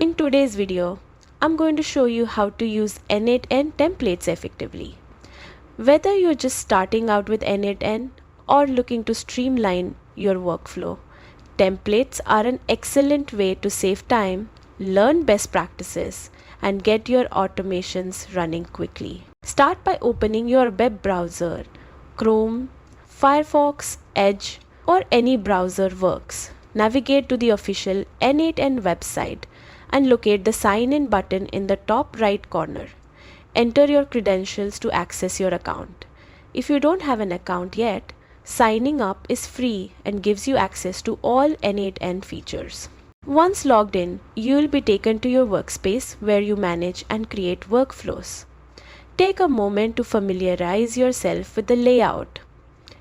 In today's video, I'm going to show you how to use N8N templates effectively. Whether you're just starting out with N8N or looking to streamline your workflow, templates are an excellent way to save time, learn best practices, and get your automations running quickly. Start by opening your web browser, Chrome, Firefox, Edge, or any browser works. Navigate to the official N8N website and locate the Sign In button in the top right corner. Enter your credentials to access your account. If you don't have an account yet, signing up is free and gives you access to all N8N features. Once logged in, you will be taken to your workspace where you manage and create workflows. Take a moment to familiarize yourself with the layout.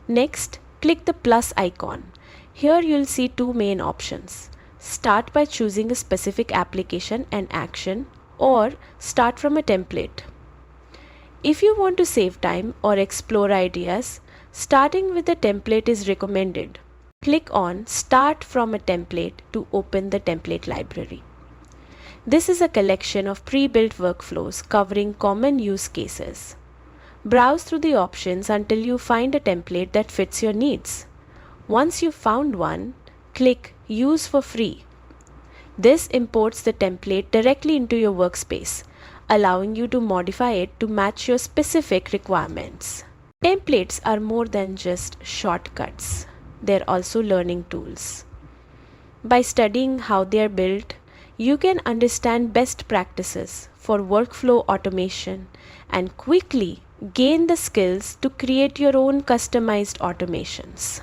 Next, click the plus icon. Here you'll see two main options. Start by choosing a specific application and action, or start from a template. If you want to save time or explore ideas, starting with a template is recommended. Click on Start from a Template to open the template library. This is a collection of pre-built workflows covering common use cases. Browse through the options until you find a template that fits your needs. Once you've found one, click Use for free. This imports the template directly into your workspace, allowing you to modify it to match your specific requirements. Templates are more than just shortcuts. They're also learning tools. By studying how they are built, you can understand best practices for workflow automation and quickly gain the skills to create your own customized automations.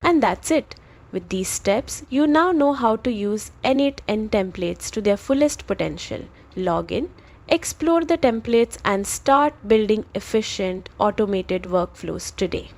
And that's it. With these steps, you now know how to use N8N templates to their fullest potential. Log in, explore the templates, and start building efficient, automated workflows today.